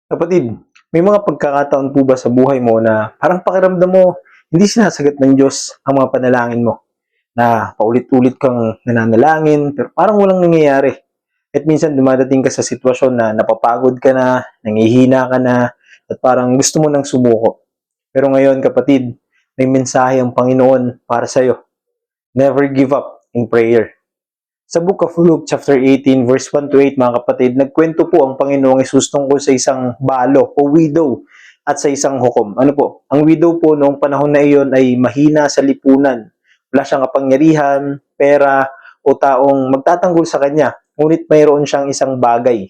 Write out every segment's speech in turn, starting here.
Kapatid, may mga pagkakataon po ba sa buhay mo na parang pakiramdam mo hindi sinasagot ng Diyos ang mga panalangin mo? Na paulit-ulit kang nananalangin pero parang walang nangyayari. At minsan dumadating ka sa sitwasyon na napapagod ka na, nangihina ka na, at parang gusto mo nang sumuko. Pero ngayon kapatid, may mensahe ang Panginoon para sa'yo. Never give up in prayer. Sa Book of Luke chapter 18 verse 1 to 8 mga kapatid, nagkwento po ang Panginoong Hesus tungkol sa isang balo o widow at sa isang hukom. Ano po? Ang widow po noong panahon na iyon ay mahina sa lipunan. Wala siyang kapangyarihan, pera o taong magtatanggol sa kanya. Ngunit mayroon siyang isang bagay,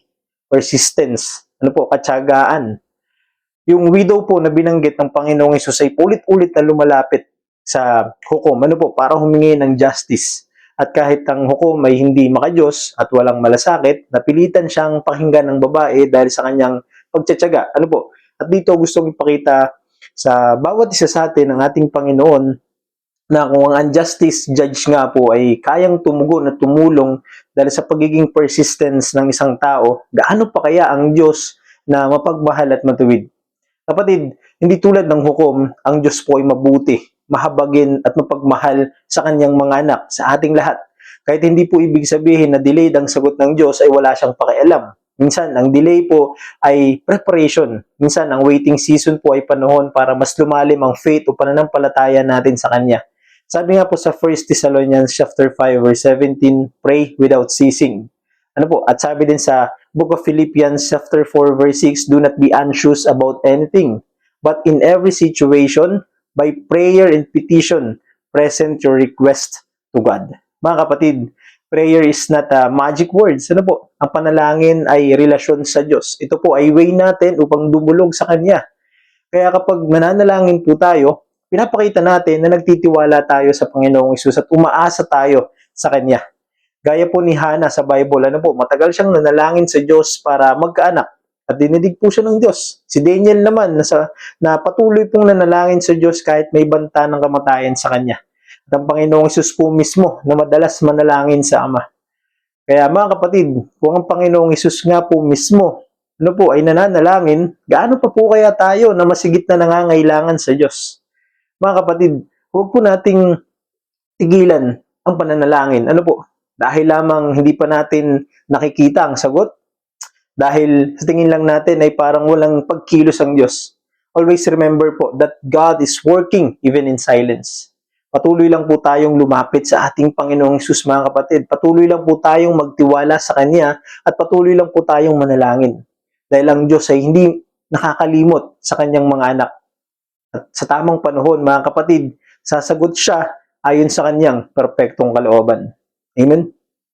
persistence, ano po, katyagaan. Yung widow po na binanggit ng Panginoong Hesus ay ulit-ulit na lumalapit sa hukom. Ano po? Para humingi ng justice. At kahit ang hukom ay hindi makadiyos at walang malasakit, napilitan siyang pakinggan ng babae dahil sa kanyang pagtsatsaga. Ano po? At dito gusto kong ipakita sa bawat isa sa atin ng ating Panginoon na kung ang unjustice judge nga po ay kayang tumugon at tumulong dahil sa pagiging persistence ng isang tao, gaano pa kaya ang Diyos na mapagmahal at matuwid? Kapatid, hindi tulad ng hukom, ang Diyos po ay mabuti, mahabagin at mapagmahal sa kanyang mga anak, sa ating lahat. Kahit hindi po ibig sabihin na delayed ang sagot ng Diyos ay wala siyang pakialam. Minsan, ang delay po ay preparation. Minsan, ang waiting season po ay panahon para mas lumalim ang faith o pananampalataya natin sa Kanya. Sabi nga po sa 1 Thessalonians chapter 5 verse 17, pray without ceasing. Ano po? At sabi din sa Book of Philippians chapter 4 verse 6, do not be anxious about anything, but in every situation, by prayer and petition, present your request to God. Mga kapatid, prayer is not a magic words. Ano po? Ang panalangin ay relasyon sa Diyos. Ito po ay way natin upang dumulog sa Kanya. Kaya kapag nananalangin po tayo, pinapakita natin na nagtitiwala tayo sa Panginoong Hesus at umaasa tayo sa Kanya. Gaya po ni Hannah sa Bible, ano po, matagal siyang nanalangin sa Diyos para magkaanak at dinidig po siya ng Diyos. Si Daniel naman, na patuloy pong nanalangin sa Diyos kahit may banta ng kamatayan sa kanya. At ang Panginoong Hesus po mismo na madalas manalangin sa Ama. Kaya mga kapatid, kung ang Panginoong Hesus nga po mismo, ano po, ay nananalangin, gaano pa po kaya tayo na masigit na nangangailangan sa Diyos? Mga kapatid, huwag po nating tigilan ang pananalangin. Ano po? Dahil lamang hindi pa natin nakikita ang sagot, dahil sa tingin lang natin ay parang walang pagkilos ang Diyos. Always remember po that God is working even in silence. Patuloy lang po tayong lumapit sa ating Panginoong Hesus mga kapatid. Patuloy lang po tayong magtiwala sa Kanya at patuloy lang po tayong manalangin. Dahil ang Diyos ay hindi nakakalimot sa Kanyang mga anak. At sa tamang panahon mga kapatid, sasagot siya ayon sa Kanyang perpektong kalooban. Amen?